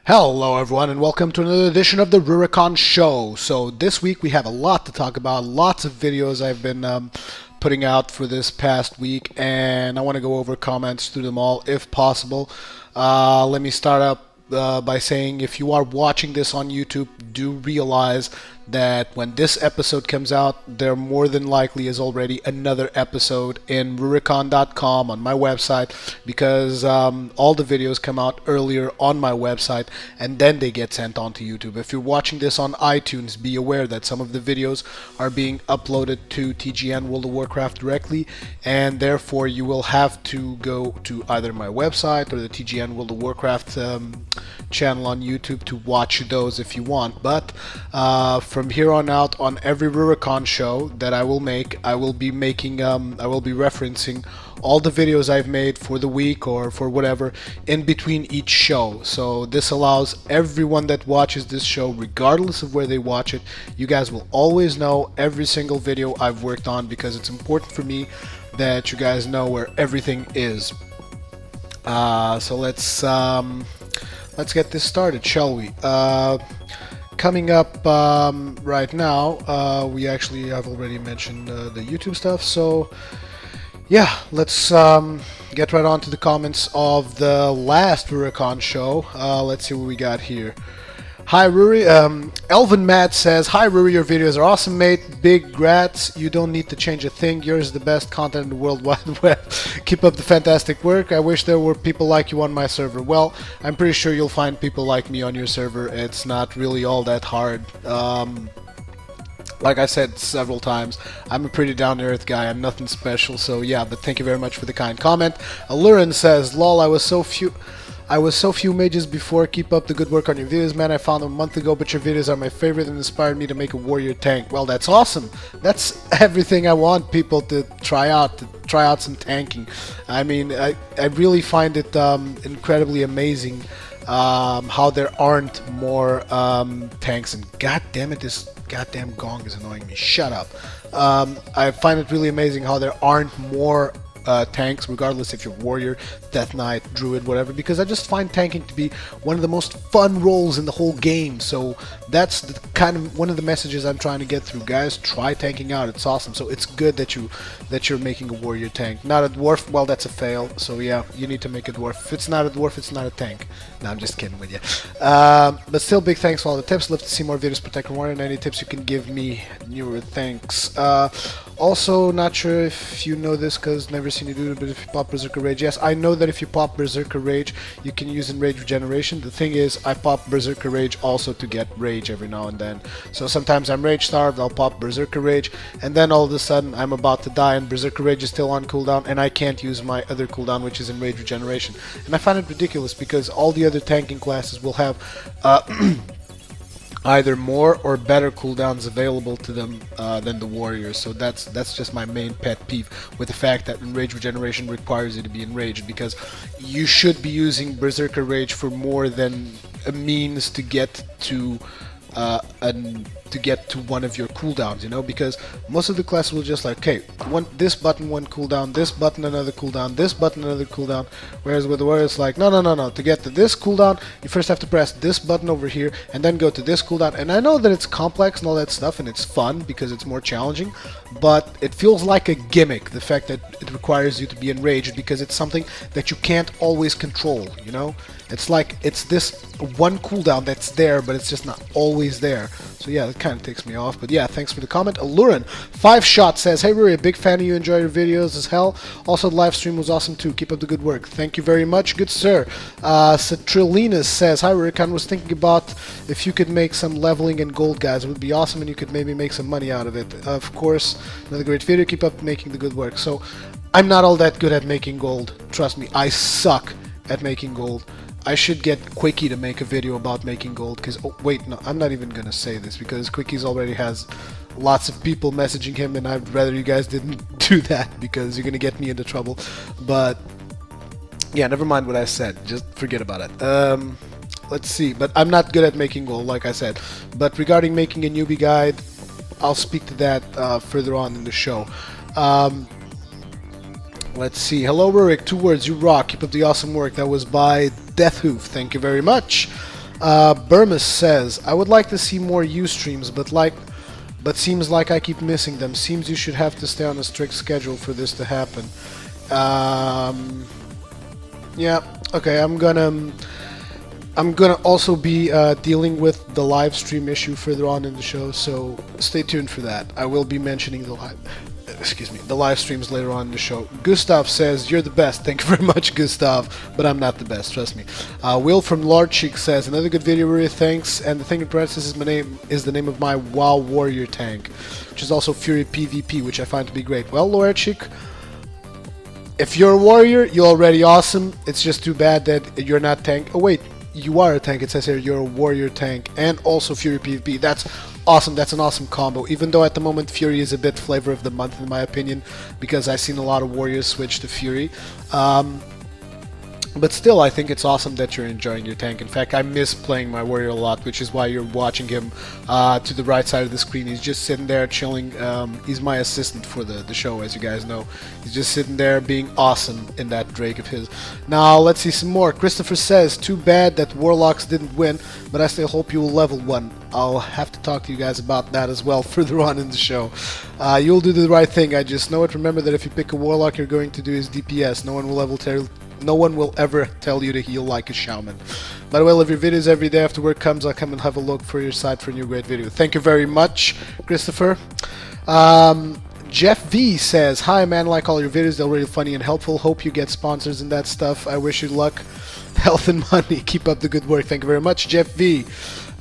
Hello everyone and welcome to another edition of the Rurikhan Show. So this week we have a lot to talk about, lots of videos I've been putting out for this past week, and I want to go over comments through them all if possible. Let me start up by saying if you are watching this on YouTube, do realize that when this episode comes out, there more than likely is already another episode in Rurikhan.com on my website, because all the videos come out earlier on my website and then they get sent on to YouTube. If you're watching this on iTunes, be aware that some of the videos are being uploaded to TGN World of Warcraft directly, and therefore you will have to go to either my website or the TGN World of Warcraft channel on YouTube to watch those if you want. But from here on out, on every Rurikhan show that I will make, I will be referencing all the videos I've made for the week or for whatever in between each show. So this allows everyone that watches this show, regardless of where they watch it, you guys will always know every single video I've worked on, because it's important for me that you guys know where everything is. So let's get this started, shall we? Coming up right now, we actually have already mentioned the YouTube stuff, so yeah, let's get right on to the comments of the last Rurikhan show. Let's see what we got here. Hi Ruri, Elvin Matt says, "Hi Ruri, your videos are awesome, mate. Big grats. You don't need to change a thing. Yours is the best content in the World Wide Web. Keep up the fantastic work. I wish there were people like you on my server." Well, I'm pretty sure you'll find people like me on your server. It's not really all that hard. Like I said several times, I'm a pretty down-to-earth guy. I'm nothing special, so yeah, but thank you very much for the kind comment. Alurin says, "Lol, I was so few mages before. Keep up the good work on your videos, man. I found them a month ago, but your videos are my favorite and inspired me to make a warrior tank." Well, that's awesome. That's everything I want people to try out some tanking. I mean, I really find it incredibly amazing how there aren't more tanks. And god damn it, this goddamn gong is annoying me. Shut up. I find it really amazing how there aren't more tanks, regardless if you're warrior, death knight, druid, whatever, because I just find tanking to be one of the most fun roles in the whole game. So that's the kind of one of the messages I'm trying to get through, guys. Try tanking out, it's awesome. So it's good that you're making a warrior tank. Not a dwarf, well, that's a fail. So yeah, you need to make a dwarf. If it's not a dwarf, it's not a tank. No, I'm just kidding with you. But still, big thanks for all the tips. Love to see more videos protect Warrior, and any tips you can give me, newer thanks. Also, not sure if you know this because never seen you do it, but if you pop Berserker Rage, yes, I know that if you pop Berserker Rage, you can use Enrage Regeneration. The thing is, I pop Berserker Rage also to get Rage every now and then. So sometimes I'm Rage Starved, I'll pop Berserker Rage, and then all of a sudden I'm about to die and Berserker Rage is still on cooldown, and I can't use my other cooldown, which is Enrage Regeneration. And I find it ridiculous because all the other tanking classes will have either more or better cooldowns available to them than the warriors. So that's just my main pet peeve with the fact that Enrage Regeneration requires you to be enraged, because you should be using Berserker Rage for more than a means to get to one of your cooldowns, you know, because most of the classes will just like, okay, this button one cooldown, this button another cooldown, this button another cooldown, whereas with the warrior it's like, no, to get to this cooldown you first have to press this button over here and then go to this cooldown. And I know that it's complex and all that stuff and it's fun because it's more challenging, but it feels like a gimmick, the fact that it requires you to be enraged, because it's something that you can't always control, you know. It's like it's this one cooldown that's there, but it's just not always there. So yeah, it kind of takes me off. But yeah, thanks for the comment. Alurin 5-Shot says, "Hey Ruri, a big fan of you, enjoy your videos as hell. Also, the live stream was awesome too. Keep up the good work." Thank you very much, good sir. Citrilinus says, "Hi Rurikhan, was thinking about if you could make some leveling and gold, guys. It would be awesome and you could maybe make some money out of it. Of course, another great video. Keep up making the good work." So I'm not all that good at making gold. Trust me, I suck at making gold. I should get Quickie to make a video about making gold, because, oh wait, no, I'm not even gonna say this because Quickie's already has lots of people messaging him, and I'd rather you guys didn't do that because you're gonna get me into trouble. But yeah, never mind what I said, just forget about it. Let's see, but I'm not good at making gold, like I said. But regarding making a newbie guide, I'll speak to that further on in the show. Let's see. Hello, Rurik. 2 words. You rock. Keep up the awesome work. That was by Deathhoof. Thank you very much. Burmis says, I would like to see more Ustreams, but seems like I keep missing them. Seems you should have to stay on a strict schedule for this to happen. Yeah, okay, I'm gonna also be dealing with the live stream issue further on in the show, so stay tuned for that. I will be mentioning the live streams later on in the show. Gustav says, you're the best. Thank you very much, Gustav, but I'm not the best, trust me. Will from Lord Cheek says, another good video, Ruri, thanks, and the thing in parentheses is the name of my WoW warrior tank, which is also Fury PvP, which I find to be great. Well, Lord Cheek, if you're a warrior, you're already awesome. It's just too bad that you're not tank. Oh wait, you are a tank. It says here you're a warrior tank and also Fury PvP. That's awesome. That's an awesome combo. Even though at the moment Fury is a bit flavor of the month in my opinion, because I've seen a lot of warriors switch to Fury. But still, I think it's awesome that you're enjoying your tank. In fact, I miss playing my warrior a lot, which is why you're watching him to the right side of the screen. He's just sitting there chilling. He's my assistant for the show, as you guys know. He's just sitting there being awesome in that Drake of his. Now, let's see some more. Christopher says, too bad that Warlocks didn't win, but I still hope you will level one. I'll have to talk to you guys about that as well further on in the show. You'll do the right thing, I just know it. Remember that if you pick a Warlock, you're going to do his DPS. No one will ever tell you to heal like a shaman. By the way, I love your videos. Every day after work comes, I'll come and have a look for your site for a new great video. Thank you very much, Christopher. Jeff V says, hi man, like all your videos, they're really funny and helpful. Hope you get sponsors and that stuff. I wish you luck, health and money. Keep up the good work. Thank you very much, Jeff V.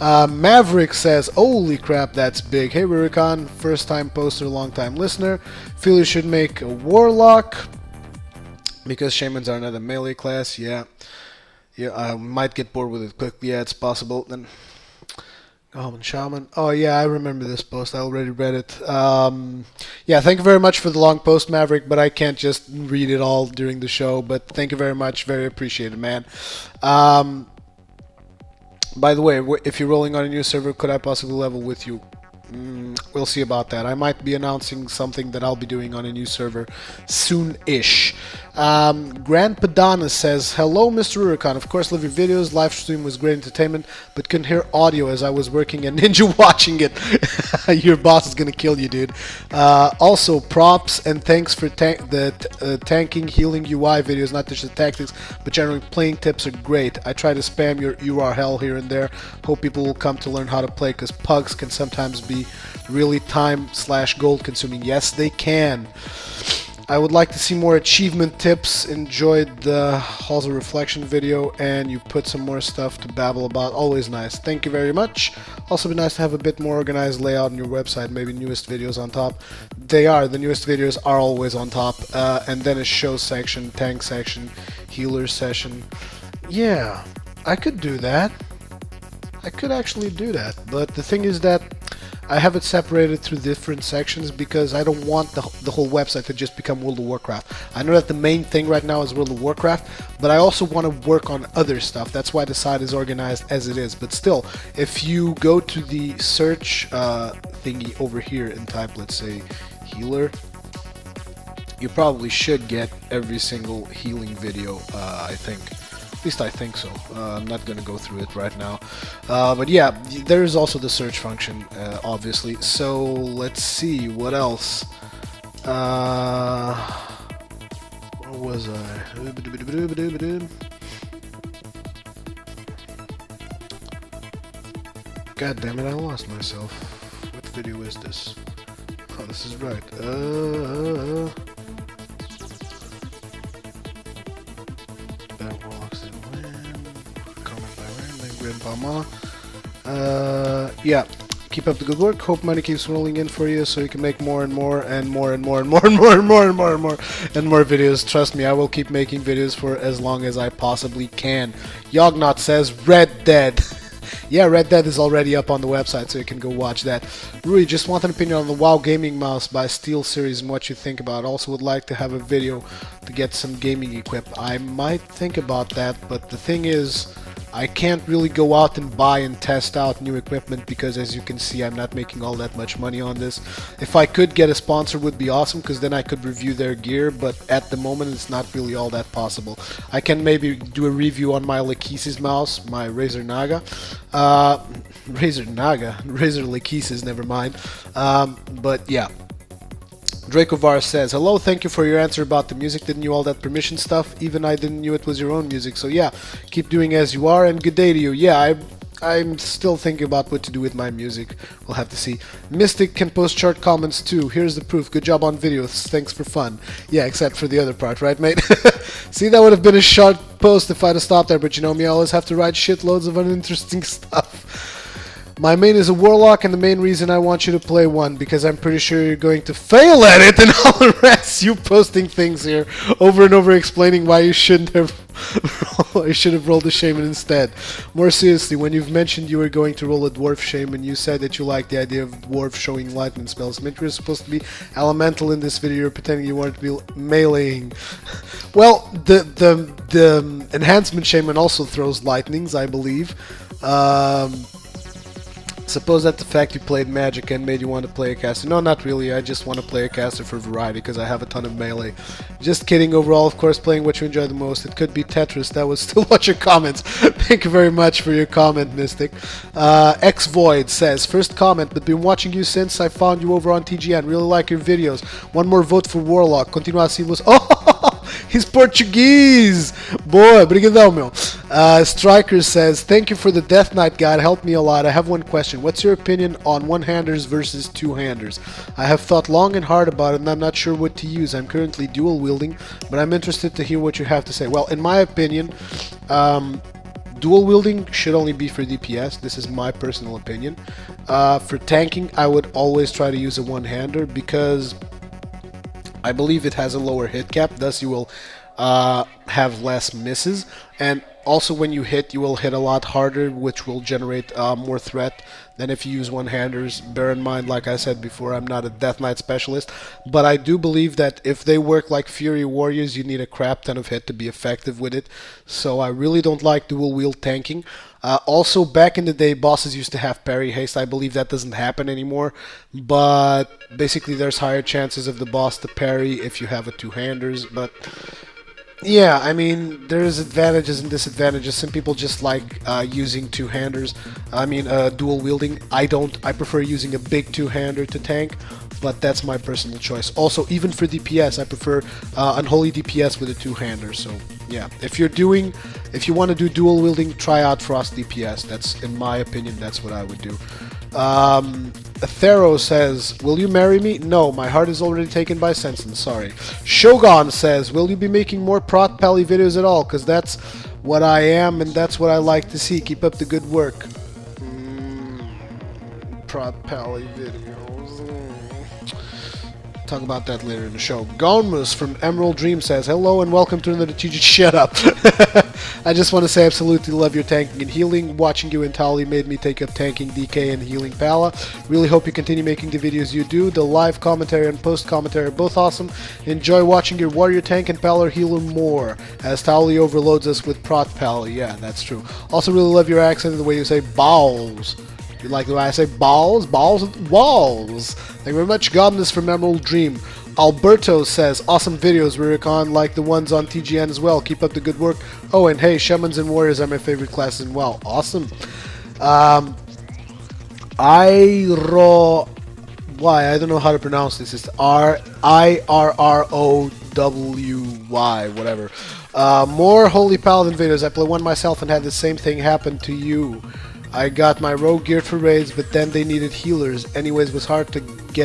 Maverick says, holy crap, that's big. Hey Rurikhan, first time poster, long time listener. Feel you should make a warlock because shamans are another melee class. Yeah, I might get bored with it quickly. Yeah, it's possible. Then Goblin Shaman. Oh yeah, I remember this post. I already read it. Yeah, thank you very much for the long post, Maverick, but I can't just read it all during the show. But thank you very much. Very appreciated, man. By the way, if you're rolling on a new server, could I possibly level with you? We'll see about that. I might be announcing something that I'll be doing on a new server soon-ish. Grand Padana says, hello Mr. Rurikhan, of course love your videos, live stream was great entertainment, but couldn't hear audio as I was working and Ninja watching it. Your boss is gonna kill you, dude. Also, props and thanks for tanking, healing UI videos, not just the tactics, but generally playing tips are great. I try to spam your URL here and there. Hope people will come to learn how to play, because pugs can sometimes be really time/gold consuming. Yes, they can. I would like to see more achievement tips. Enjoyed the Halls of Reflection video, and you put some more stuff to babble about. Always nice. Thank you very much. Also be nice to have a bit more organized layout on your website, maybe newest videos on top. They are. The newest videos are always on top. And then a show section, tank section, healer session. Yeah, I could do that. I could actually do that. But the thing is that I have it separated through different sections because I don't want the whole website to just become World of Warcraft. I know that the main thing right now is World of Warcraft, but I also want to work on other stuff. That's why the site is organized as it is. But still, if you go to the search thingy over here and type, let's say, healer, you probably should get every single healing video, I think. At least I think so. I'm not going to go through it right now. But yeah, there is also the search function, obviously. So let's see, what else? Where was I? God damn it, I lost myself. What video is this? Oh, this is right. Yeah, keep up the good work. Hope money keeps rolling in for you so you can make more and more and more and more and more and more and more and more and more and more videos. Trust me, I will keep making videos for as long as I possibly can. Yognot says Red Dead. Yeah, Red Dead is already up on the website, so you can go watch that. Rui, just want an opinion on the WoW Gaming Mouse by Steel Series and what you think about it. Also would like to have a video to get some gaming equip. I might think about that, but the thing is, I can't really go out and buy and test out new equipment because, as you can see, I'm not making all that much money on this. If I could get a sponsor, would be awesome, because then I could review their gear, but at the moment it's not really all that possible. I can maybe do a review on my Lachesis mouse, my Razer Naga. Razer Lachesis, never mind. But yeah. Dracovar says, hello, thank you for your answer about the music. Didn't knew all that permission stuff. Even I didn't knew it was your own music. So yeah, keep doing as you are, and good day to you. Yeah, I'm still thinking about what to do with my music. We'll have to see. Mystic can post short comments too. Here's the proof. Good job on videos. Thanks for fun. Yeah, except for the other part, right, mate? See, that would have been a short post if I'd have stopped there, but you know me, I always have to write shitloads of uninteresting stuff. My main is a warlock, and the main reason I want you to play one, because I'm pretty sure you're going to fail at it, and all the rest, you posting things here over and over explaining why you shouldn't have you should have rolled a shaman instead. More seriously, when you've mentioned you were going to roll a dwarf shaman, you said that you liked the idea of dwarf showing lightning spells. I mean, you're supposed to be elemental in this video, you're pretending you wanted to be meleeing. Well, the enhancement shaman also throws lightnings, I believe. Suppose that the fact you played Magic and made you want to play a caster. No, not really. I just want to play a caster for variety because I have a ton of melee. Just kidding. Overall, of course, playing what you enjoy the most. It could be Tetris. That was still watch your comments. Thank you very much for your comment, Mystic. X Void says, first comment, but been watching you since I found you over on TGN. Really like your videos. One more vote for Warlock. Continua assim você. Oh! He's Portuguese! Boa, obrigadão, meu. Striker says, thank you for the Death Knight guide, helped me a lot. I have one question. What's your opinion on one-handers versus two-handers? I have thought long and hard about it, and I'm not sure what to use. I'm currently dual-wielding, but I'm interested to hear what you have to say. Well, in my opinion, dual-wielding should only be for DPS. This is my personal opinion. For tanking, I would always try to use a one-hander because I believe it has a lower hit cap, thus you will have less misses, and also when you hit, you will hit a lot harder, which will generate more threat than if you use one-handers. Bear in mind, like I said before, I'm not a Death Knight specialist, but I do believe that if they work like Fury Warriors, you need a crap ton of hit to be effective with it, so I really don't like dual-wield tanking. Also, back in the day, bosses used to have parry haste. I believe that doesn't happen anymore, but basically there's higher chances of the boss to parry if you have a two-handers, but yeah, I mean, there's advantages and disadvantages. Some people just like using two-handers. I mean, dual-wielding. I don't. I prefer using a big two-hander to tank, but that's my personal choice. Also, even for DPS, I prefer unholy DPS with a two-hander. So, yeah, if you want to do dual-wielding, try out Frost DPS. That's, in my opinion, that's what I would do. Thero says, will you marry me? No, my heart is already taken by Sensen, sorry. Shogun says, will you be making more Prot Pally videos at all? Because that's what I am and that's what I like to see. Keep up the good work. Prot Pally videos. Talk about that later in the show. Gonmus from Emerald Dream says, hello and welcome to another TG. Shut up. I just want to say absolutely love your tanking and healing. Watching you and Tali made me take up tanking DK and healing Pala. Really hope you continue making the videos you do. The live commentary and post commentary are both awesome. Enjoy watching your warrior tank and Pala healer more, as Tali overloads us with Prot Pala. Yeah, that's true. Also really love your accent and the way you say balls. You like the way I say balls? Balls with walls. Thank you very much. Godness from Emerald Dream. Alberto says, awesome videos, Rurikhan, like the ones on TGN as well. Keep up the good work. Oh, and hey, Shamans and Warriors are my favorite classes as well. Awesome. I don't know how to pronounce this. It's IRROWY, whatever. More Holy Paladin videos. I play one myself and had the same thing happen to you. I got my rogue geared for raids, but then they needed healers. Anyways, it was hard to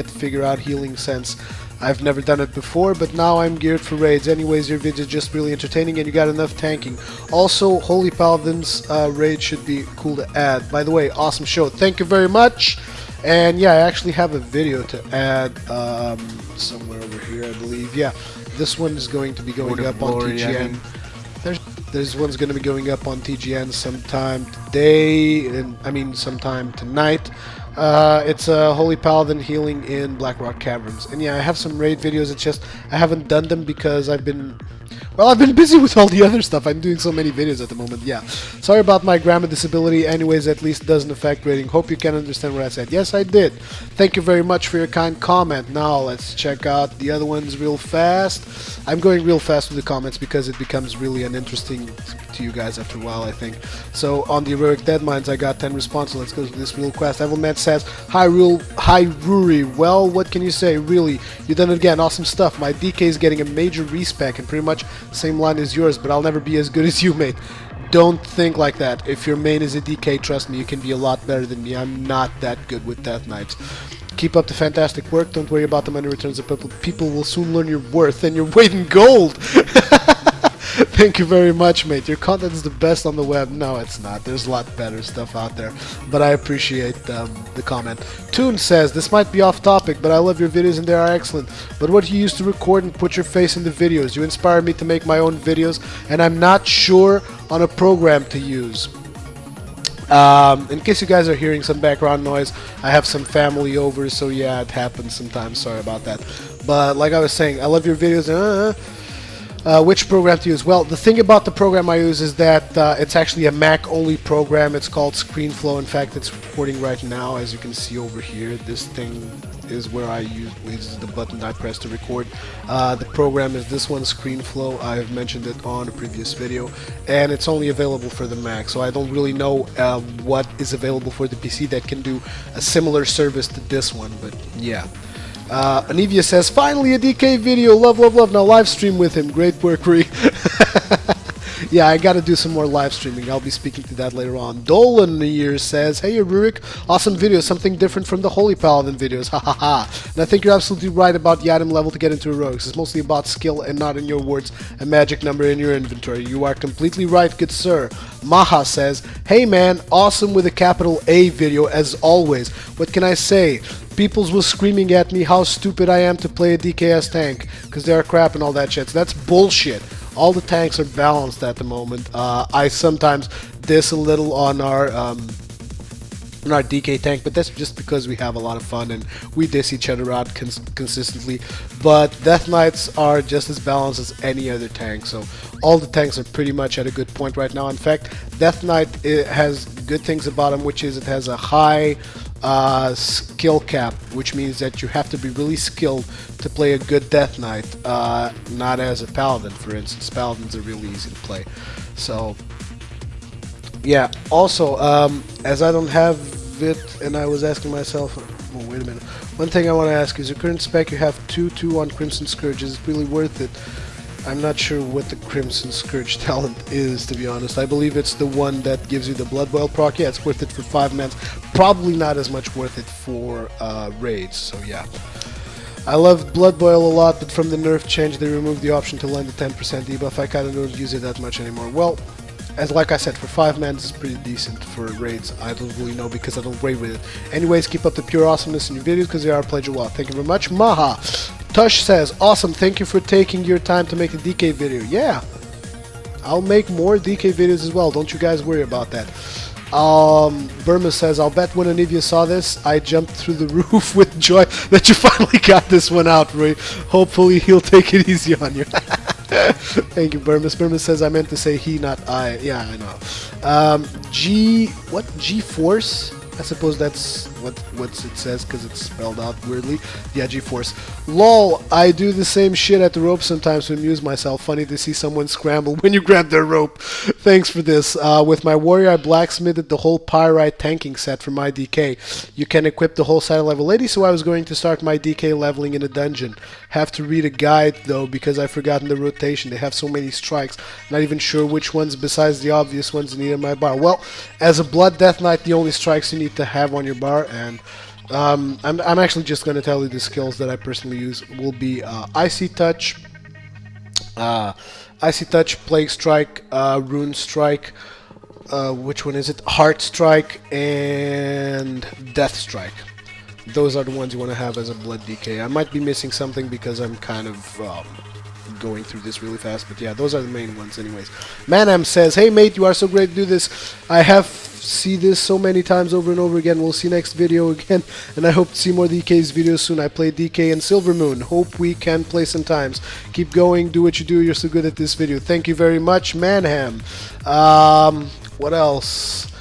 figure out healing sense. I've never done it before, but now I'm geared for raids. Anyways, your videos just really entertaining and you got enough tanking. Also, Holy Paladin's raid should be cool to add. By the way, awesome show. Thank you very much. And yeah, I actually have a video to add somewhere over here, I believe. Yeah, this one is going to be going up on TGN. This one's going to be going up on TGN sometime today, and sometime tonight. It's a Holy Paladin healing in Blackrock Caverns. And yeah, I have some raid videos, it's just I haven't done them because I've been... Well, I've been busy with all the other stuff. I'm doing so many videos at the moment. Yeah. Sorry about my grammar disability. Anyways, at least it doesn't affect rating. Hope you can understand what I said. Yes, I did. Thank you very much for your kind comment. Now, let's check out the other ones real fast. I'm going real fast with the comments because it becomes really uninteresting to you guys after a while, I think. So, on the Heroic Deadmines, I got 10 responses. Let's go to this real fast. Evilman says, Hi, Ruri. Well, what can you say? Really, you done it again. Awesome stuff. My DK is getting a major respec and pretty much same line as yours, but I'll never be as good as you, mate. Don't think like that. If your main is a DK, trust me, you can be a lot better than me. I'm not that good with Death Knights. Keep up the fantastic work. Don't worry about the money returns. The people will soon learn your worth and your weight in gold. Thank you very much, mate. Your content is the best on the web. No, it's not. There's a lot better stuff out there. But I appreciate the comment. Toon says, this might be off topic, but I love your videos and they are excellent. But what you use to record and put your face in the videos? You inspire me to make my own videos, and I'm not sure on a program to use. In case you guys are hearing some background noise, I have some family over, so yeah, it happens sometimes. Sorry about that. But like I was saying, I love your videos. Which program to use? Well, the thing about the program I use is that it's actually a Mac-only program. It's called ScreenFlow. In fact, it's recording right now, as you can see over here. This thing is where I use is the button I press to record. The program is this one, ScreenFlow. I've mentioned it on a previous video, and it's only available for the Mac. So I don't really know what is available for the PC that can do a similar service to this one. But yeah. Anivia says, finally a DK video, love, love, love. Now live stream with him. Great work, Rui. Yeah, I gotta do some more live streaming. I'll be speaking to that later on. Dolan here says, hey Rurik, awesome video, something different from the Holy Paladin videos, ha ha ha. And I think you're absolutely right about the item level to get into heroics. It's mostly about skill and not, in your words, a magic number in your inventory. You are completely right, good sir. Maha says, hey man, awesome with a capital A video as always. What can I say? Peoples was screaming at me how stupid I am to play a DKS tank because they are crap and all that shit. So that's bullshit. All the tanks are balanced at the moment. I sometimes diss a little on our DK tank, but that's just because we have a lot of fun and we diss each other out consistently. But Death Knights are just as balanced as any other tank, so all the tanks are pretty much at a good point right now. In fact, Death Knight has good things about him, which is it has a high skill cap, which means that you have to be really skilled to play a good Death Knight, not as a Paladin, for instance. Paladins are really easy to play. So yeah, also as I don't have it, and I was asking myself, oh wait a minute, one thing I want to ask is your current spec, you have 2-2 on Crimson Scourge. Is it really worth it? I'm not sure what the Crimson Scourge talent is, to be honest. I believe it's the one that gives you the Blood Boil proc. Yeah, it's worth it for 5 mans. Probably not as much worth it for raids, so yeah. I love Blood Boil a lot, but from the nerf change they removed the option to lend the 10% debuff. I kinda don't use it that much anymore. Well, as like I said, for 5 mans it's pretty decent. For raids, I don't really know because I don't raid with it. Anyways, keep up the pure awesomeness in your videos because they are a pleasure. Well, thank you very much. Maha Tush says, awesome, thank you for taking your time to make a DK video. Yeah, I'll make more DK videos as well, don't you guys worry about that. Burma says, I'll bet when Anivia saw this, I jumped through the roof with joy that you finally got this one out, Ray. Hopefully he'll take it easy on you. Thank you, Burma. Burma says, I meant to say he, not I. Yeah, I know. G-Force? I suppose that's what it says because it's spelled out weirdly. Yeah, G-Force. LOL, I do the same shit at the rope sometimes to amuse myself. Funny to see someone scramble when you grab their rope. Thanks for this. With my warrior, I blacksmithed the whole pyrite tanking set for my DK. You can equip the whole set at level 80, so I was going to start my DK leveling in a dungeon. Have to read a guide though because I've forgotten the rotation. They have so many strikes. Not even sure which ones besides the obvious ones need on my bar. Well, as a Blood Death Knight, the only strikes you need to have on your bar, and I'm actually just going to tell you the skills that I personally use will be Icy Touch, Plague Strike, Rune Strike, which one is it? Heart Strike, and Death Strike. Those are the ones you want to have as a Blood DK. I might be missing something because I'm kind of going through this really fast. But yeah, those are the main ones anyways. Manam says, hey mate, you are so great to do this. I have see this so many times over and over again. We'll see next video again, and I hope to see more DK's videos soon. I played DK and Silver Moon. Hope we can play sometimes. Keep going, do what you do. You're so good at this video. Thank you very much, Manham. What else?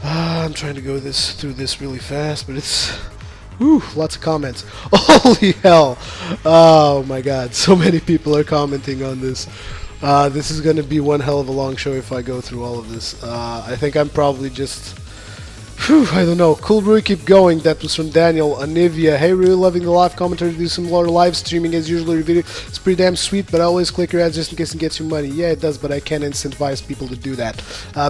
I'm trying to go through this really fast, but it's lots of comments. Holy hell! Oh my God, so many people are commenting on this. This is going to be one hell of a long show if I go through all of this. I think I'm probably just... I don't know. Cool Rui, keep going. That was from Daniel. Anivia. Hey Rui, loving the live commentary. Do some more live streaming as usual. Your video it's pretty damn sweet, but I always click your ads just in case it gets you money. Yeah, it does, but I can't incentivize people to do that.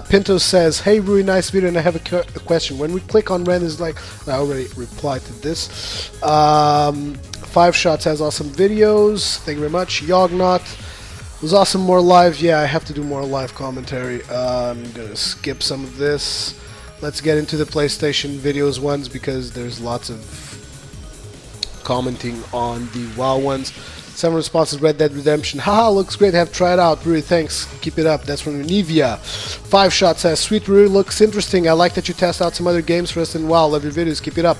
Pinto says, hey Rui, nice video, and I have a question. When we click on Ren, is like... I already replied to this. 5 Shots has awesome videos. Thank you very much. Yognot. Was awesome, more live. Yeah, I have to do more live commentary. I'm gonna skip some of this. Let's get into the PlayStation videos ones because there's lots of commenting on the WoW ones. 7 responses, Red Dead Redemption. Haha, looks great. Have tried out. Rui, thanks. Keep it up. That's from Nivea. 5 Shot says, sweet Rui, looks interesting. I like that you test out some other games for us in WoW. Love your videos. Keep it up.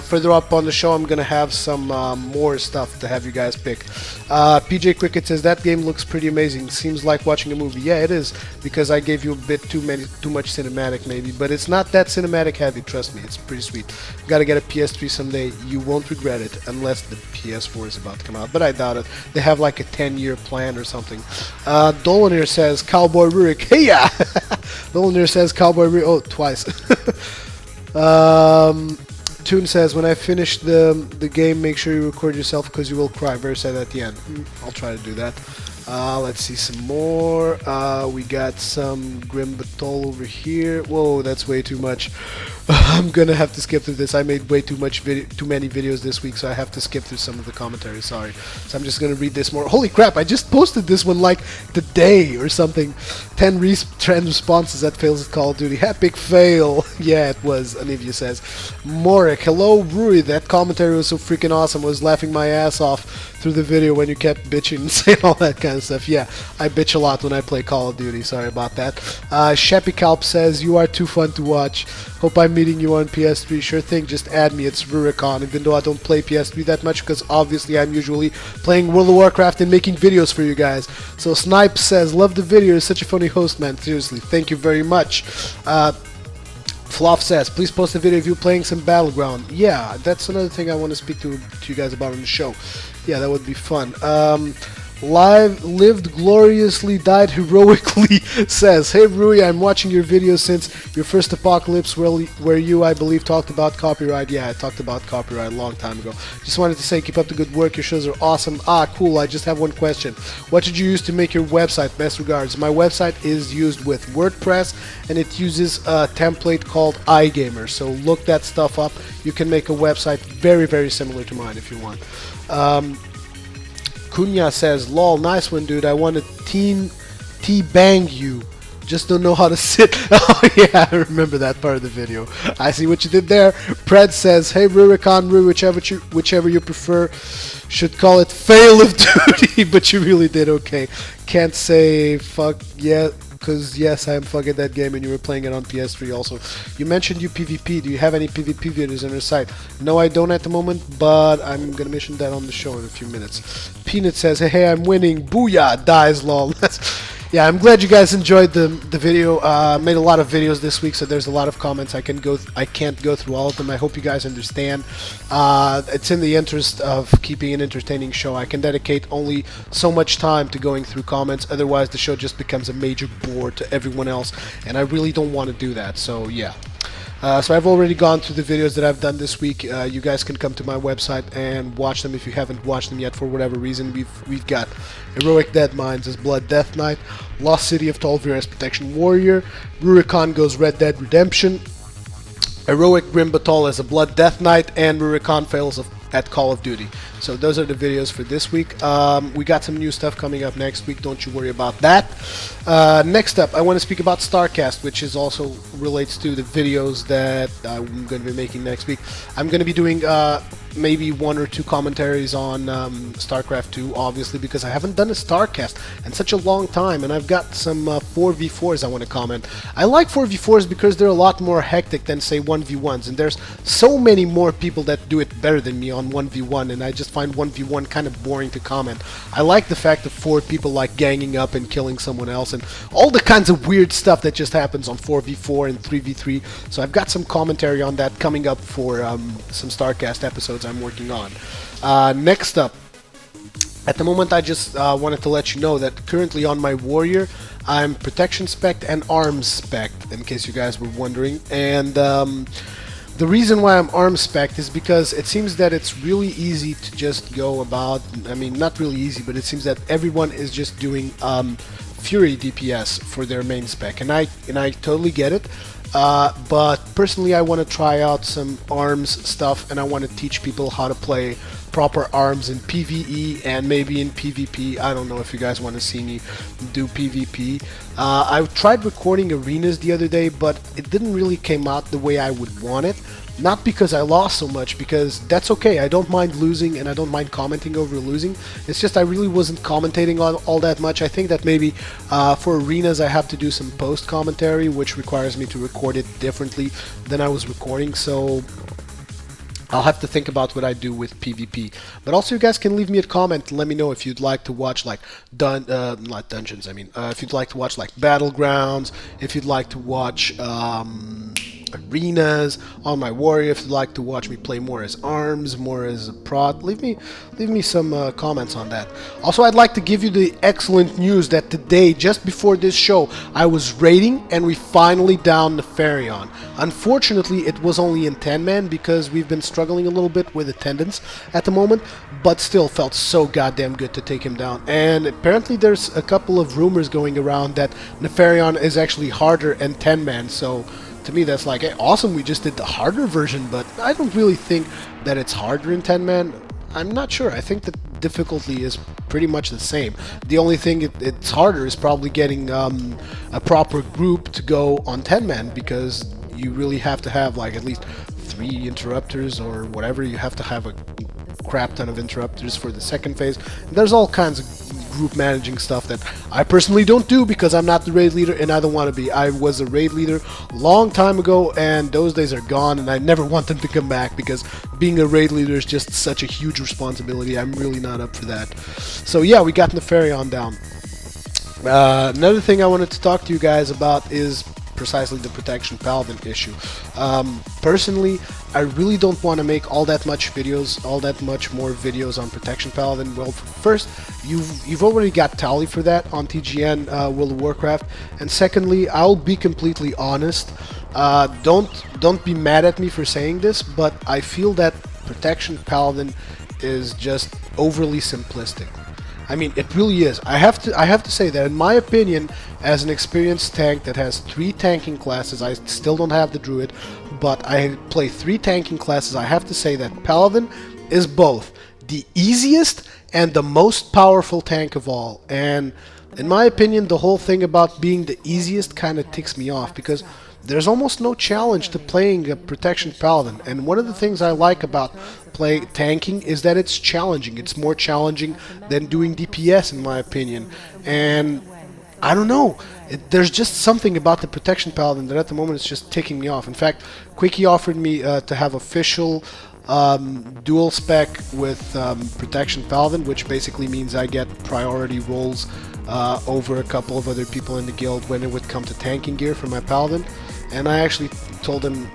Further up on the show, I'm going to have some more stuff to have you guys pick. PJ Cricket says, that game looks pretty amazing. Seems like watching a movie. Yeah, it is. Because I gave you a bit too much cinematic maybe. But it's not that cinematic heavy. Trust me. It's pretty sweet. Got to get a PS3 someday. You won't regret it unless the PS4 is about to come out. But I doubt it. They have like a 10-year plan or something. Dolanir says Cowboy Rurik. Hey yeah! Dolanir says Cowboy Rurik. Oh, twice. Toon says, when I finish the game, make sure you record yourself because you will cry. Very sad at the end. I'll try to do that. Let's see some more. We got some Grim Batol over here. Whoa, that's way too much. I'm gonna have to skip through this. I made way too many videos this week, so I have to skip through some of the commentary. Sorry. So I'm just gonna read this more. Holy crap! I just posted this one like the day or something. 10 responses that fails at Call of Duty. Epic fail. Yeah, it was. Anivia says. Morik, hello Rui. That commentary was so freaking awesome. I was laughing my ass off through the video when you kept bitching and saying all that kind of stuff. Yeah, I bitch a lot when I play Call of Duty. Sorry about that. Sheppy Kalp says, you are too fun to watch. Hope I'm meeting you on PS3. Sure thing, just add me. It's Rurikhan, even though I don't play PS3 that much because obviously I'm usually playing World of Warcraft and making videos for you guys. So Snipe says, love the video. You're such a funny host, man. Seriously, thank you very much. Fluff says, please post a video of you playing some Battleground. Yeah, that's another thing I want to speak to you guys about on the show. Yeah, that would be fun. Lived gloriously, died heroically says, hey Rui, I'm watching your videos since your first apocalypse where you, I believe, talked about copyright. Yeah, I talked about copyright a long time ago. Just wanted to say, keep up the good work. Your shows are awesome. Cool. I just have one question. What did you use to make your website? Best regards. My website is used with WordPress, and it uses a template called iGamer. So look that stuff up. You can make a website very, very similar to mine if you want. Kunya says, lol, nice one, dude. I want to bang you. Just don't know how to sit. Oh, yeah, I remember that part of the video. I see what you did there. Pred says, hey, Rurikhan, Rui, whichever you prefer. Should call it fail of duty, but you really did okay. Can't say fuck yeah, because yes, I am fucking that game and you were playing it on PS3 also. You mentioned you PvP. Do you have any PvP videos on your site? No, I don't at the moment, but I'm gonna mention that on the show in a few minutes. Peanut says, hey, I'm winning. Booyah, dies, lol. Yeah, I'm glad you guys enjoyed the video. Made a lot of videos this week, so there's a lot of comments. I can't go through all of them. I hope you guys understand. It's in the interest of keeping an entertaining show. I can dedicate only so much time to going through comments. Otherwise, the show just becomes a major bore to everyone else, and I really don't want to do that. So yeah. So I've already gone through the videos that I've done this week. You guys can come to my website and watch them if you haven't watched them yet for whatever reason. We've got Heroic Dead Minds as Blood Death Knight, Lost City of Tol'vir as Protection Warrior, Rurikhan goes Red Dead Redemption, Heroic Grim Batol as a Blood Death Knight, and Rurikhan fails at Call of Duty. So those are the videos for this week. We got some new stuff coming up next week. Don't you worry about that. Next up, I want to speak about StarCast, which is also relates to the videos that I'm going to be making next week. I'm going to be doing maybe 1 or 2 commentaries on StarCraft 2, obviously, because I haven't done a StarCast in such a long time, and I've got some 4v4s I want to comment. I like 4v4s because they're a lot more hectic than, say, 1v1s, and there's so many more people that do it better than me on 1v1, and I just find 1v1 kind of boring to comment. I like the fact that 4 people like ganging up and killing someone else, and all the kinds of weird stuff that just happens on 4v4 and 3v3, so I've got some commentary on that coming up for some StarCast episodes I'm working on. Next up, at the moment I just wanted to let you know that currently on my warrior I'm protection spec and arms spec, in case you guys were wondering, and the reason why I'm arms spec is because it seems that it's really easy to just go about, I mean not really easy, but it seems that everyone is just doing Fury DPS for their main spec, and I totally get it. But personally I want to try out some arms stuff, and I want to teach people how to play proper arms in PvE and maybe in PvP. I don't know if you guys want to see me do PvP. I tried recording arenas the other day, but it didn't really came out the way I would want it. Not because I lost so much, because that's okay. I don't mind losing, and I don't mind commenting over losing. It's just I really wasn't commentating on all that much. I think that maybe for arenas I have to do some post commentary, which requires me to record it differently than I was recording, so I'll have to think about what I do with PvP. But also you guys can leave me a comment and let me know if you'd like to watch like not dungeons, I mean if you'd like to watch like battlegrounds, if you'd like to watch arenas on my warrior, if you'd like to watch me play more as arms, more as a prot. Leave me some comments on that. Also, I'd like to give you the excellent news that today, just before this show, I was raiding and we finally downed Nefarion. Unfortunately, it was only in 10-man because we've been struggling a little bit with attendance at the moment, but still felt so goddamn good to take him down. And apparently there's a couple of rumors going around that Nefarion is actually harder in 10-man, so to me that's like, hey, awesome, we just did the harder version, but I don't really think that it's harder in 10-man. I'm not sure. I think the difficulty is pretty much the same. The only thing it's harder is probably getting a proper group to go on 10-man, because you really have to have like at least 3 interrupters or whatever. You have to have a crap ton of interrupters for the second phase. There's all kinds of group managing stuff that I personally don't do because I'm not the raid leader and I don't want to be. I was a raid leader a long time ago, and those days are gone, and I never want them to come back because being a raid leader is just such a huge responsibility. I'm really not up for that. So yeah, we got Nefarion down. Another thing I wanted to talk to you guys about is precisely the protection paladin issue. Personally, I really don't want to make all that much more videos on protection paladin. Well, first, you've already got Tally for that on TGN World of Warcraft, and secondly, I'll be completely honest. Don't be mad at me for saying this, but I feel that protection paladin is just overly simplistic. I mean, it really is. I have to say that in my opinion, as an experienced tank that has 3 tanking classes, I still don't have the druid, but I play 3 tanking classes, I have to say that Paladin is both the easiest and the most powerful tank of all. And in my opinion, the whole thing about being the easiest kind of ticks me off, because there's almost no challenge to playing a protection paladin, and one of the things I like about tanking is that it's challenging. It's more challenging than doing DPS in my opinion, and I don't know, there's just something about the protection paladin that at the moment is just ticking me off. In fact, Quickie offered me to have official dual spec with protection paladin, which basically means I get priority rolls over a couple of other people in the guild when it would come to tanking gear for my paladin. And I actually told him,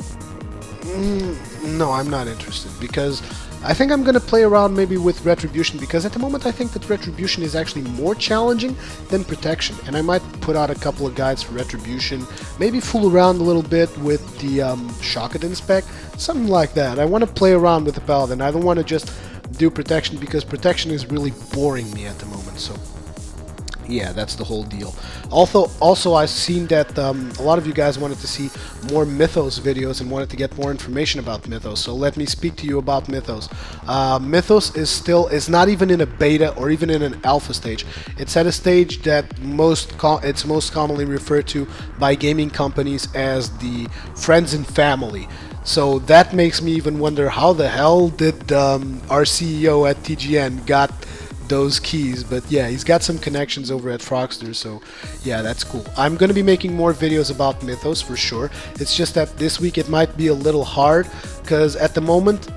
no, I'm not interested, because I think I'm going to play around maybe with Retribution, because at the moment I think that Retribution is actually more challenging than Protection, and I might put out a couple of guides for Retribution, maybe fool around a little bit with the Shockadin spec, something like that. I want to play around with the Paladin. I don't want to just do Protection, because Protection is really boring me at the moment, so Yeah, that's the whole deal. Also, I've seen that a lot of you guys wanted to see more Mythos videos and wanted to get more information about Mythos. So let me speak to you about Mythos. Mythos is not even in a beta or even in an alpha stage. It's at a stage that it's most commonly referred to by gaming companies as the friends and family. So that makes me even wonder how the hell did our CEO at TGN got those keys. But yeah, he's got some connections over at Frogster, so yeah, that's cool. I'm gonna be making more videos about Mythos for sure. It's just that this week it might be a little hard because at the moment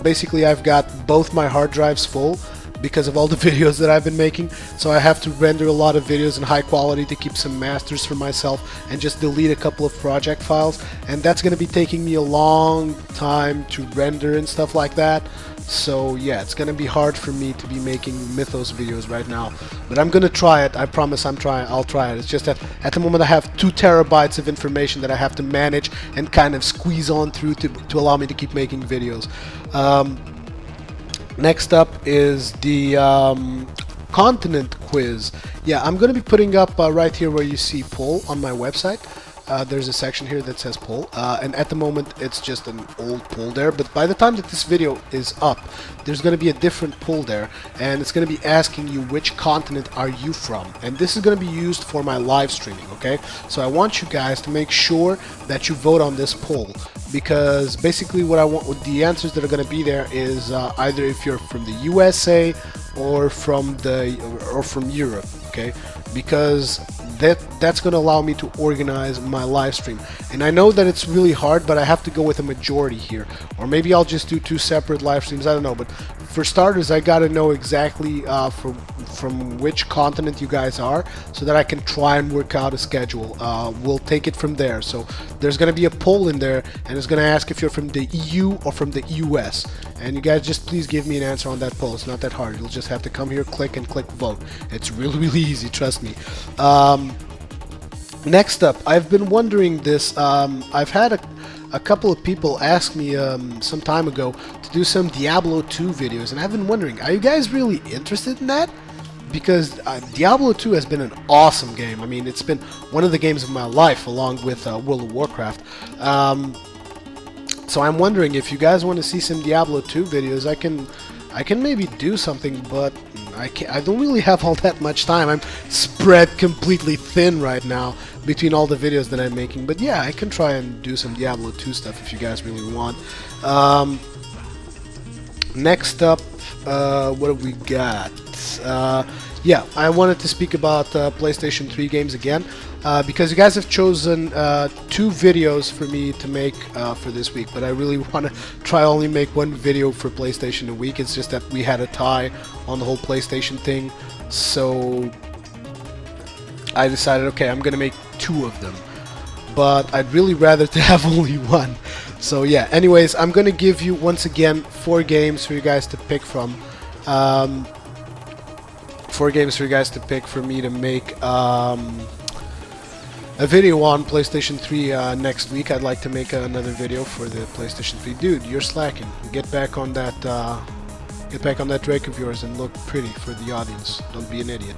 basically I've got both my hard drives full because of all the videos that I've been making, so I have to render a lot of videos in high quality to keep some masters for myself and just delete a couple of project files, and that's going to be taking me a long time to render and stuff like that. So yeah, it's gonna be hard for me to be making Mythos videos right now, but I'm gonna try it. I promise I'll try it. It's just that at the moment I have 2 terabytes of information that I have to manage and kind of squeeze on through to allow me to keep making videos. Next up is the continent quiz. Yeah, I'm gonna be putting up right here where you see poll on my website. There's a section here that says poll, and at the moment it's just an old poll there, but by the time that this video is up, there's going to be a different poll there, and it's going to be asking you which continent are you from, and this is going to be used for my live streaming, okay? So I want you guys to make sure that you vote on this poll, because basically what I want with the answers that are going to be there is either if you're from the USA or from Europe, okay? Because that's going to allow me to organize my live stream. And I know that it's really hard, but I have to go with a majority here. Or maybe I'll just do 2 separate live streams, I don't know. But for starters, I got to know exactly from which continent you guys are, so that I can try and work out a schedule. We'll take it from there. So there's going to be a poll in there, and it's going to ask if you're from the EU or from the US. And you guys just please give me an answer on that poll. It's not that hard. You'll just have to come here, click vote. It's really easy, trust me. Next up, I've been wondering this. I've had a couple of people ask me some time ago to do some Diablo 2 videos, and I've been wondering, are you guys really interested in that? Because Diablo 2 has been an awesome game. I mean, it's been one of the games of my life, along with World of Warcraft. So I'm wondering if you guys want to see some Diablo 2 videos. I can maybe do something, but I don't really have all that much time. I'm spread completely thin right now between all the videos that I'm making. But yeah, I can try and do some Diablo 2 stuff if you guys really want. Next up, what have we got? Yeah, I wanted to speak about PlayStation 3 games again, because you guys have chosen 2 videos for me to make for this week, but I really want to try only make 1 video for PlayStation a week. It's just that we had a tie on the whole PlayStation thing, so I decided, okay, I'm gonna make 2 of them, but I'd really rather to have only 1. So yeah, anyways, I'm gonna give you once again 4 games for you guys to pick from. 4 games for you guys to pick for me to make a video on PlayStation 3 next week. I'd like to make another video for the PlayStation 3. Dude, you're slacking. Get back on that Drake of yours and look pretty for the audience. Don't be an idiot.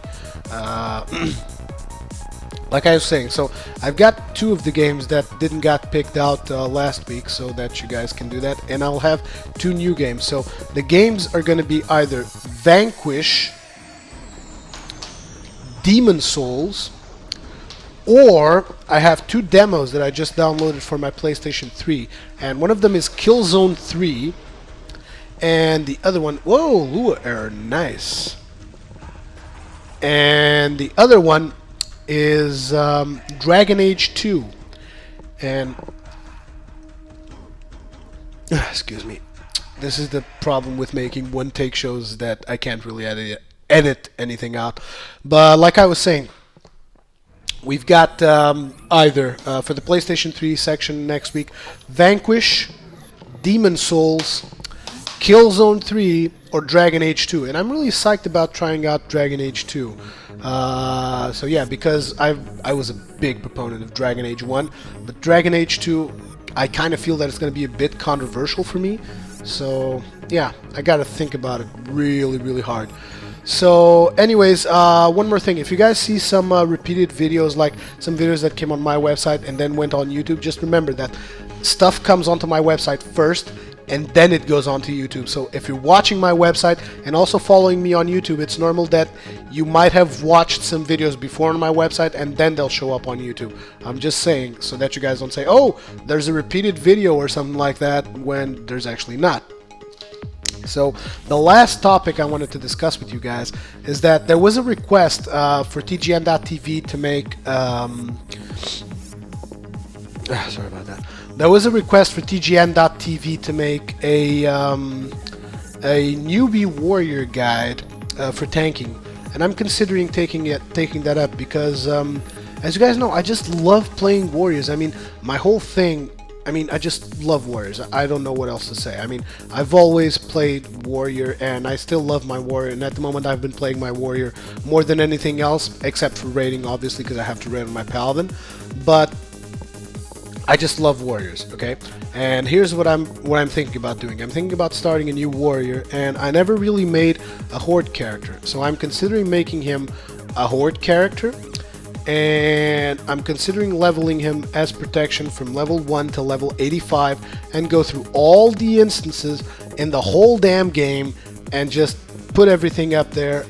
Like I was saying, so I've got 2 of the games that didn't got picked out last week, so that you guys can do that, and I'll have 2 new games. So the games are going to be either Vanquish, Demon Souls, or I have 2 demos that I just downloaded for my PlayStation 3, and one of them is Killzone 3, and the other one, whoa, Lua Air, nice, and the other one is Dragon Age 2, and excuse me, this is the problem with making one-take shows, that I can't really edit anything out. But like I was saying, we've got either for the PlayStation 3 section next week, Vanquish, Demon Souls, Killzone 3, or Dragon Age 2, and I'm really psyched about trying out Dragon Age 2. So yeah, because I was a big proponent of Dragon Age 1, but Dragon Age 2, I kind of feel that it's going to be a bit controversial for me. So yeah, I got to think about it really hard. So anyways, one more thing. If you guys see some repeated videos, like some videos that came on my website and then went on YouTube, just remember that stuff comes onto my website first and then it goes onto YouTube. So if you're watching my website and also following me on YouTube, it's normal that you might have watched some videos before on my website and then they'll show up on YouTube. I'm just saying so that you guys don't say, oh, there's a repeated video or something like that, when there's actually not. So the last topic I wanted to discuss with you guys is that there was a request for TGN.TV to make sorry about that. There was a request for TGN.TV to make a newbie warrior guide for tanking, and I'm considering taking that up because as you guys know, I just love playing warriors. I mean, my whole thing, I mean, I just love warriors. I don't know what else to say. I mean, I've always played warrior and I still love my warrior, and at the moment I've been playing my warrior more than anything else, except for raiding, obviously, because I have to raid on my paladin. But I just love warriors, okay? And here's what I'm thinking about doing. I'm thinking about starting a new warrior, and I never really made a horde character. So I'm considering making him a horde character, and I'm considering leveling him as protection from level 1 to level 85 and go through all the instances in the whole damn game and just put everything up there,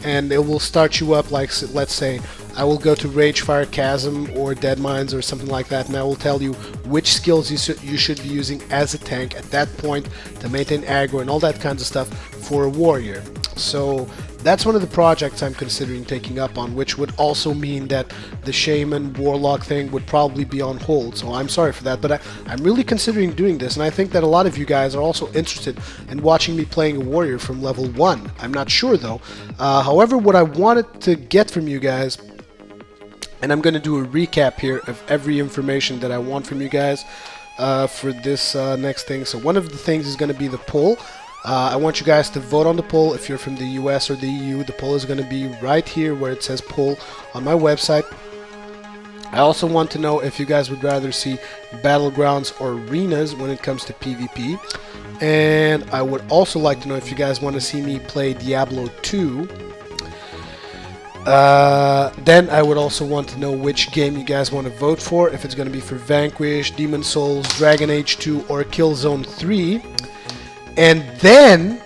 and it will start you up like, let's say I will go to Ragefire Chasm or Dead Mines or something like that, and I will tell you which skills you should be using as a tank at that point to maintain aggro and all that kinds of stuff for a warrior. So that's one of the projects I'm considering taking up on, which would also mean that the Shaman Warlock thing would probably be on hold. So I'm sorry for that, but I'm really considering doing this, and I think that a lot of you guys are also interested in watching me playing a warrior from level 1. I'm not sure though. However, what I wanted to get from you guys, and I'm going to do a recap here of every information that I want from you guys for this next thing. So one of the things is going to be the poll. I want you guys to vote on the poll. If you're from the US or the EU, the poll is going to be right here where it says poll on my website. I also want to know if you guys would rather see battlegrounds or arenas when it comes to PvP. And I would also like to know if you guys want to see me play Diablo 2. Then I would also want to know which game you guys want to vote for, if it's going to be for Vanquish, Demon Souls, Dragon Age 2, or Killzone 3. And then,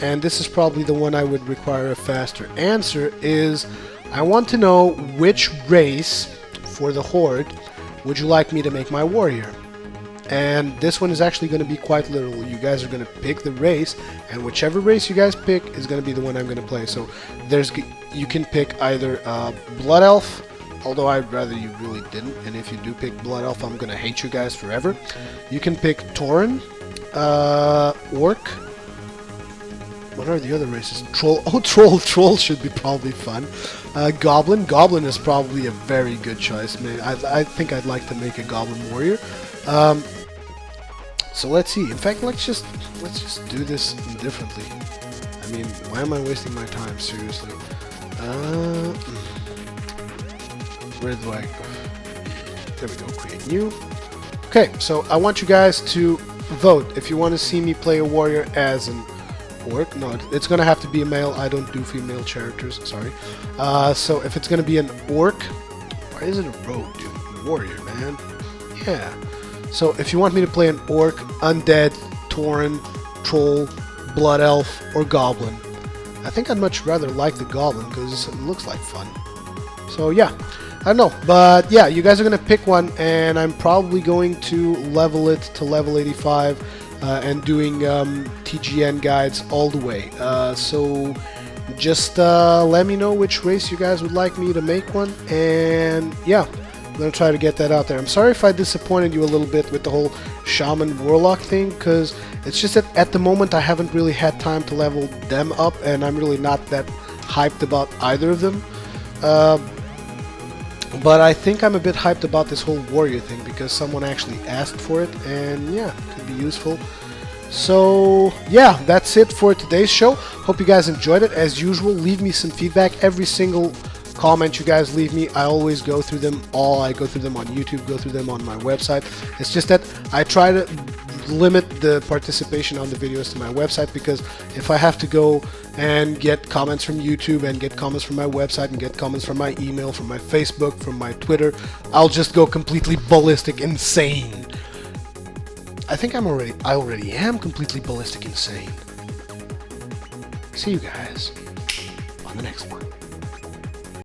and this is probably the one I would require a faster answer, is I want to know which race for the Horde would you like me to make my warrior. And this one is actually going to be quite literal. You guys are going to pick the race, and whichever race you guys pick is going to be the one I'm going to play. So you can pick either Blood Elf, although I'd rather you really didn't, and if you do pick Blood Elf, I'm going to hate you guys forever. You can pick Tauren, Orc. What are the other races? Troll. Oh, Troll should be probably fun. Goblin. Goblin is probably a very good choice, man. I think I'd like to make a Goblin warrior. So let's see. In fact, let's just do this differently. I mean, why am I wasting my time? Seriously. Where do I go? There we go. Create new. Okay, so I want you guys to vote if you want to see me play a warrior as an orc. No, it's going to have to be a male. I don't do female characters. Sorry. So if it's going to be an orc, why is it a rogue, dude? Warrior, man. Yeah. So if you want me to play an orc, undead, tauren, troll, blood elf, or goblin, I think I'd much rather like the goblin because it looks like fun. So yeah, I don't know, but yeah, you guys are gonna pick one, and I'm probably going to level it to level 85 and doing TGN guides all the way. So just let me know which race you guys would like me to make one, and yeah, I'm going to try to get that out there. I'm sorry if I disappointed you a little bit with the whole Shaman Warlock thing, because it's just that at the moment I haven't really had time to level them up, and I'm really not that hyped about either of them. But I think I'm a bit hyped about this whole warrior thing, because someone actually asked for it, and yeah, it could be useful. So yeah, that's it for today's show. Hope you guys enjoyed it. As usual, leave me some feedback. Every single comment you guys leave me, I always go through them all. I go through them on YouTube, go through them on my website. It's just that I try to limit the participation on the videos to my website, because if I have to go and get comments from YouTube and get comments from my website and get comments from my email, from my Facebook, from my Twitter, I'll just go completely ballistic insane. I think I already am completely ballistic insane. See you guys on the next one.